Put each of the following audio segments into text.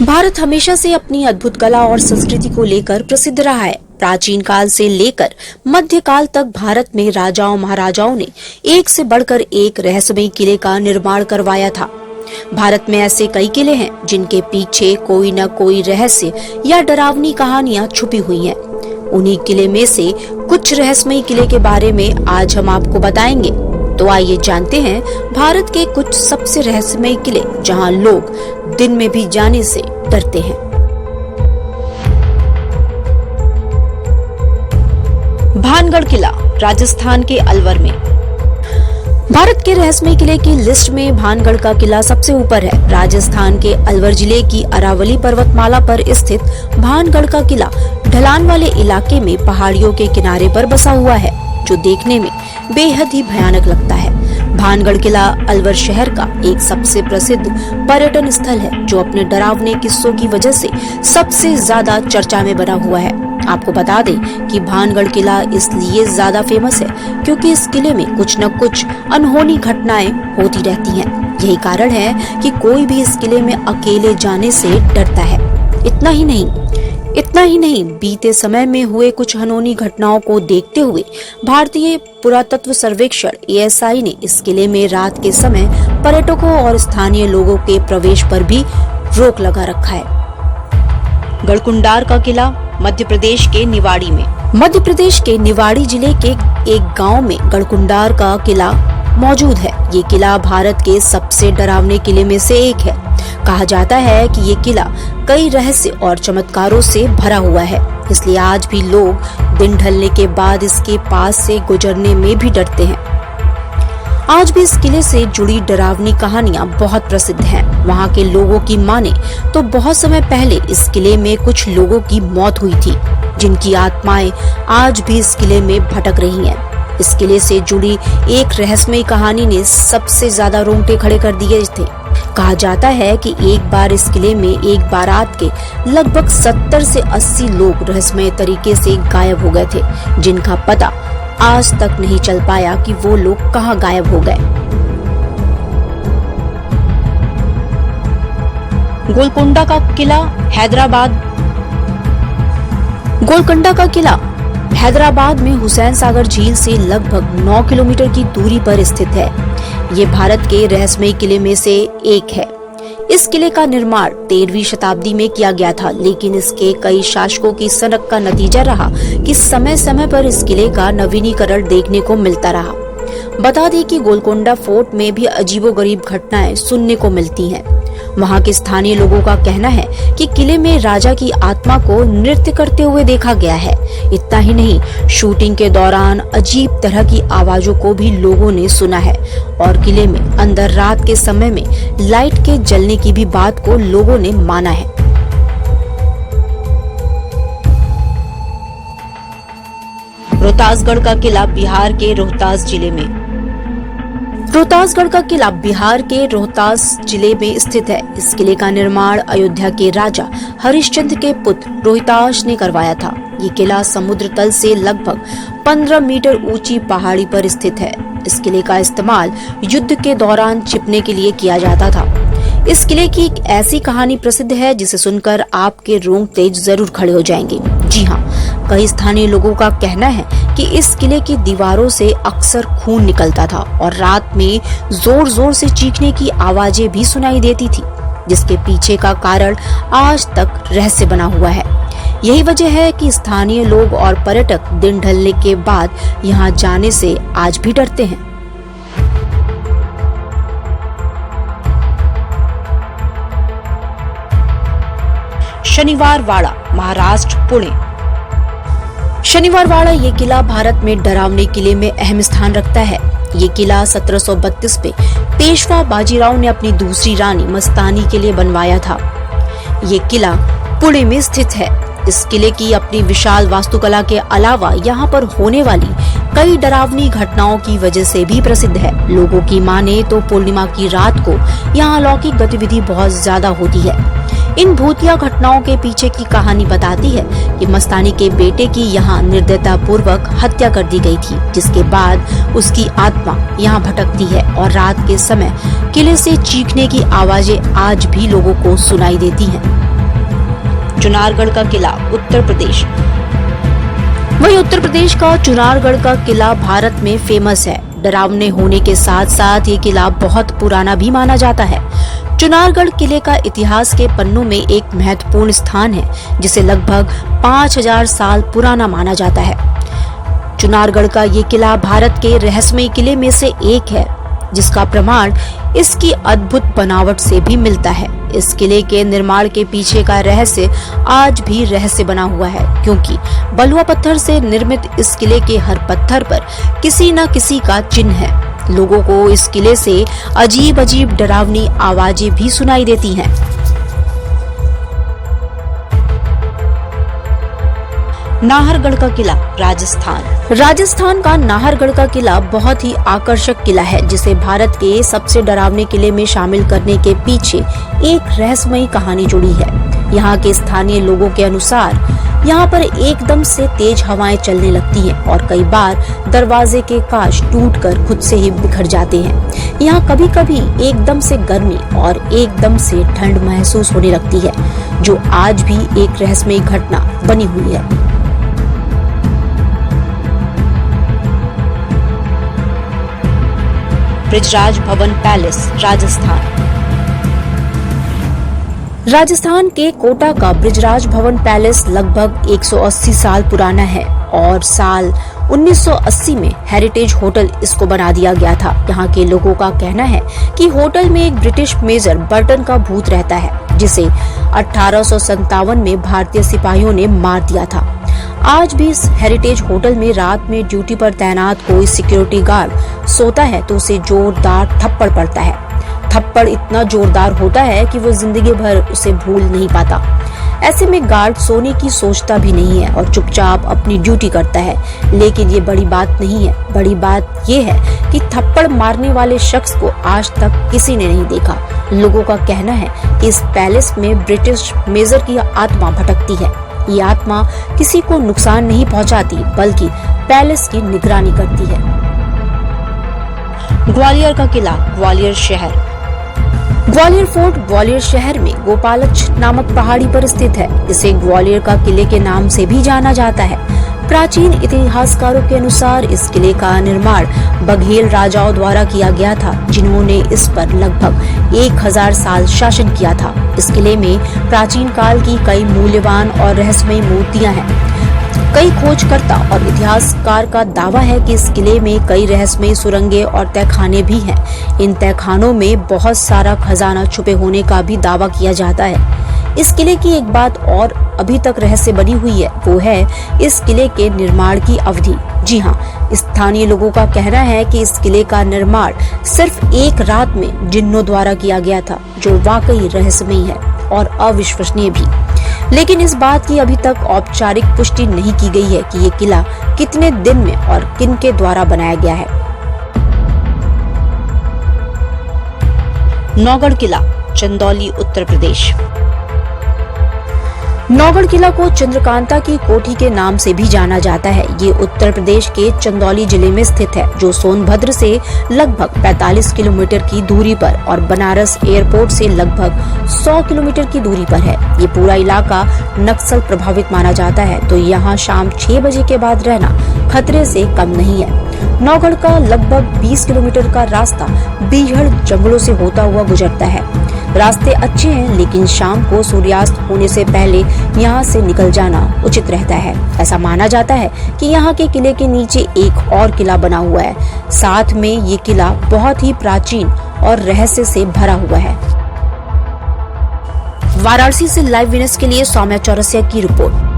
भारत हमेशा से अपनी अद्भुत कला और संस्कृति को लेकर प्रसिद्ध रहा है। प्राचीन काल से लेकर मध्यकाल तक भारत में राजाओं महाराजाओं ने एक से बढ़कर एक रहस्यमयी किले का निर्माण करवाया था। भारत में ऐसे कई किले हैं जिनके पीछे कोई न कोई रहस्य या डरावनी कहानियां छुपी हुई हैं। उन्हीं किले में से कुछ रहस्यमयी किले के बारे में आज हम आपको बताएंगे। तो आइए जानते हैं भारत के कुछ सबसे रहस्यमयी किले जहां लोग दिन में भी जाने से डरते हैं। भानगढ़ किला राजस्थान के अलवर में। भारत के रहस्यमयी किले की लिस्ट में भानगढ़ का किला सबसे ऊपर है। राजस्थान के अलवर जिले की अरावली पर्वतमाला पर स्थित भानगढ़ का किला ढलान वाले इलाके में पहाड़ियों के किनारे पर बसा हुआ है, जो देखने में बेहद ही भयानक लगता है। भानगढ़ किला अलवर शहर का एक सबसे प्रसिद्ध पर्यटन स्थल है, जो अपने डरावने किस्सों की वजह से सबसे ज्यादा चर्चा में बना हुआ है। आपको बता दें कि भानगढ़ किला इसलिए ज्यादा फेमस है क्योंकि इस किले में कुछ न कुछ अनहोनी घटनाएं होती रहती हैं। यही कारण है कि कोई भी इस किले में अकेले जाने से डरता है। इतना ही नहीं, बीते समय में हुए कुछ अनहोनी घटनाओं को देखते हुए भारतीय पुरातत्व सर्वेक्षण ASI ने इस किले में रात के समय पर्यटकों और स्थानीय लोगों के प्रवेश पर भी रोक लगा रखा है। गढ़कुंडार का किला मध्य प्रदेश के निवाड़ी में। मध्य प्रदेश के निवाड़ी जिले के एक गांव में गढ़कुंडार का किला मौजूद है। ये किला भारत के सबसे डरावने किले में से एक है। कहा जाता है कि ये किला कई रहस्य और चमत्कारों से भरा हुआ है, इसलिए आज भी लोग दिन ढलने के बाद इसके पास से गुजरने में भी डरते हैं। आज भी इस किले से जुड़ी डरावनी कहानियां बहुत प्रसिद्ध हैं। वहां के लोगों की माने तो बहुत समय पहले इस किले में कुछ लोगों की मौत हुई थी, जिनकी आत्माएं आज भी इस किले में भटक रही हैं। इस किले से जुड़ी एक रहस्यमयी कहानी ने सबसे ज्यादा रोंगटे खड़े कर दिए थे। कहा जाता है कि एक बार इस किले में एक बारात के लगभग 70 से 80 लोग रहस्यमय तरीके से गायब हो गए थे, जिनका पता आज तक नहीं चल पाया कि वो लोग कहां गायब हो गए। गोलकोंडा का किला हैदराबाद। गोलकोंडा का किला हैदराबाद में हुसैन सागर झील से लगभग 9 किलोमीटर की दूरी पर स्थित है। ये भारत के रहस्यमयी किले में से एक है। इस किले का निर्माण 13वीं शताब्दी में किया गया था, लेकिन इसके कई शासकों की सनक का नतीजा रहा कि समय समय पर इस किले का नवीनीकरण देखने को मिलता रहा। बता दें कि गोलकोंडा फोर्ट में भी अजीबोगरीब घटनाएं सुनने को मिलती हैं। वहां के स्थानीय लोगों का कहना है कि किले में राजा की आत्मा को नृत्य करते हुए देखा गया है। इतना ही नहीं, शूटिंग के दौरान अजीब तरह की आवाजों को भी लोगों ने सुना है और किले में अंदर रात के समय में लाइट के जलने की भी बात को लोगों ने माना है। रोहतासगढ़ का किला बिहार के रोहतास जिले में। रोहतासगढ़ का किला बिहार के रोहतास जिले में स्थित है। इस किले का निर्माण अयोध्या के राजा हरिश्चंद्र के पुत्र रोहिताश ने करवाया था। ये किला समुद्र तल से लगभग 15 मीटर ऊंची पहाड़ी पर स्थित है। इस किले का इस्तेमाल युद्ध के दौरान छिपने के लिए किया जाता था। इस किले की एक ऐसी कहानी प्रसिद्ध है जिसे सुनकर आपके रोंगटे जरूर खड़े हो जाएंगे। जी हाँ, कई स्थानीय लोगों का कहना है कि इस किले की दीवारों से अक्सर खून निकलता था और रात में जोर जोर से चीखने की आवाजें भी सुनाई देती थी, जिसके पीछे का कारण आज तक रहस्य बना हुआ है। यही वजह है कि स्थानीय लोग और पर्यटक दिन ढलने के बाद यहाँ जाने से आज भी डरते हैं। शनिवार वाड़ा महाराष्ट्र पुणे। शनिवार वाड़ा ये किला भारत में डरावने किले में अहम स्थान रखता है। ये किला 1732 में पेशवा बाजीराव ने अपनी दूसरी रानी मस्तानी के लिए बनवाया था। ये किला पुणे में स्थित है। इस किले की अपनी विशाल वास्तुकला के अलावा यहाँ पर होने वाली कई डरावनी घटनाओं की वजह से भी प्रसिद्ध है। लोगों की माने तो पूर्णिमा की रात को यहाँ अलौकिक गतिविधि बहुत ज्यादा होती है। इन भूतिया घटनाओं के पीछे की कहानी बताती है कि मस्तानी के बेटे की यहाँ निर्दयता पूर्वक हत्या कर दी गई थी, जिसके बाद उसकी आत्मा यहाँ भटकती है और रात के समय किले से चीखने की आवाजें आज भी लोगों को सुनाई देती हैं। चुनारगढ़ का किला उत्तर प्रदेश। वहीं उत्तर प्रदेश का चुनारगढ़ का किला भारत में फेमस है। डरावने होने के साथ साथ ये किला बहुत पुराना भी माना जाता है। चुनारगढ़ किले का इतिहास के पन्नों में एक महत्वपूर्ण स्थान है, जिसे लगभग 5000 साल पुराना माना जाता है। चुनारगढ़ का ये किला भारत के रहस्यमय किले में से एक है, जिसका प्रमाण इसकी अद्भुत बनावट से भी मिलता है। इस किले के निर्माण के पीछे का रहस्य आज भी रहस्य बना हुआ है, क्योंकि बलुआ पत्थर से निर्मित इस किले के हर पत्थर पर किसी न किसी का चिन्ह है। लोगों को इस किले से अजीब अजीब डरावनी आवाजें भी सुनाई देती हैं। नाहरगढ़ का किला राजस्थान। राजस्थान का नाहरगढ़ का किला बहुत ही आकर्षक किला है, जिसे भारत के सबसे डरावने किले में शामिल करने के पीछे एक रहस्यमयी कहानी जुड़ी है। यहाँ के स्थानीय लोगों के अनुसार यहाँ पर एकदम से तेज हवाएं चलने लगती हैं और कई बार दरवाजे के कांच टूटकर खुद से ही बिखर जाते हैं। यहाँ कभी कभी एकदम से गर्मी और एकदम से ठंड महसूस होने लगती है, जो आज भी एक रहस्यमयी घटना बनी हुई है। बृजराज भवन पैलेस राजस्थान। राजस्थान के कोटा का बृजराज भवन पैलेस लगभग 180 साल पुराना है और साल 1980 में हेरिटेज होटल इसको बना दिया गया था। यहाँ के लोगों का कहना है कि होटल में एक ब्रिटिश मेजर बर्टन का भूत रहता है, जिसे 1857 में भारतीय सिपाहियों ने मार दिया था। आज भी इस हेरिटेज होटल में रात में ड्यूटी पर तैनात कोई सिक्योरिटी गार्ड सोता है तो उसे जोरदार थप्पड़ पड़ता है। थप्पड़ इतना जोरदार होता है कि वो जिंदगी भर उसे भूल नहीं पाता। ऐसे में गार्ड सोने की सोचता भी नहीं है और चुपचाप अपनी ड्यूटी करता है। लेकिन ये बड़ी बात नहीं है। बड़ी बात ये है कि थप्पड़ मारने वाले शख्स को आज तक किसी ने नहीं देखा। लोगों का कहना है कि इस पैलेस में ब्रिटिश मेजर की आत्मा भटकती है। ये आत्मा किसी को नुकसान नहीं पहुंचाती, बल्कि पैलेस की निगरानी करती है। ग्वालियर का किला ग्वालियर शहर। ग्वालियर फोर्ट ग्वालियर शहर में गोपालक्ष नामक पहाड़ी पर स्थित है। इसे ग्वालियर का किले के नाम से भी जाना जाता है। प्राचीन इतिहासकारों के अनुसार इस किले का निर्माण बघेल राजाओं द्वारा किया गया था, जिन्होंने इस पर लगभग 1000 साल शासन किया था। इस किले में प्राचीन काल की कई मूल्यवान और रहस्यमयी मूर्तियां हैं। कई खोजकर्ता और इतिहासकार का दावा है कि इस किले में कई रहस्यमयी सुरंगें और तहखाने भी हैं। इन तहखानों में बहुत सारा खजाना छुपे होने का भी दावा किया जाता है। इस किले की एक बात और अभी तक रहस्य बनी हुई है, वो है इस किले के निर्माण की अवधि। जी हाँ, स्थानीय लोगों का कहना है कि इस किले का निर्माण सिर्फ एक रात में जिन्नों द्वारा किया गया था, जो वाकई रहस्यमयी है और अविश्वसनीय भी। लेकिन इस बात की अभी तक औपचारिक पुष्टि नहीं की गई है कि ये किला कितने दिन में और किन के द्वारा बनाया गया है। नौगढ़ किला चंदौली उत्तर प्रदेश। नौगढ़ किला को चंद्रकांता की कोठी के नाम से भी जाना जाता है। ये उत्तर प्रदेश के चंदौली जिले में स्थित है, जो सोनभद्र से लगभग 45 किलोमीटर की दूरी पर और बनारस एयरपोर्ट से लगभग 100 किलोमीटर की दूरी पर है। ये पूरा इलाका नक्सल प्रभावित माना जाता है, तो यहाँ शाम 6 बजे के बाद रहना खतरे से कम नहीं है। नौगढ़ का लगभग 20 किलोमीटर का रास्ता बीहड़ जंगलों से होता हुआ गुजरता है। रास्ते अच्छे हैं, लेकिन शाम को सूर्यास्त होने से पहले यहाँ से निकल जाना उचित रहता है। ऐसा माना जाता है कि यहाँ के किले के नीचे एक और किला बना हुआ है। साथ में ये किला बहुत ही प्राचीन और रहस्य से भरा हुआ है। वाराणसी से लाइव विनेस के लिए सौम्या चौरसिया की रिपोर्ट।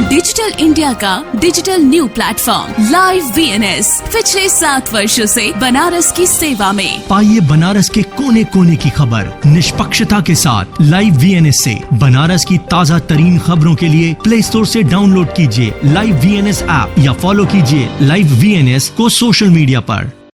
डिजिटल इंडिया का digital new platform live VNS पिछले 7 वर्षों से बनारस की सेवा में। पाइए बनारस के कोने कोने की खबर निष्पक्षता के साथ लाइव वीएनएस से। बनारस की ताज़ा तरीन खबरों के लिए प्ले स्टोर से डाउनलोड कीजिए लाइव वीएनएस ऐप या फॉलो कीजिए लाइव वीएनएस को सोशल मीडिया पर।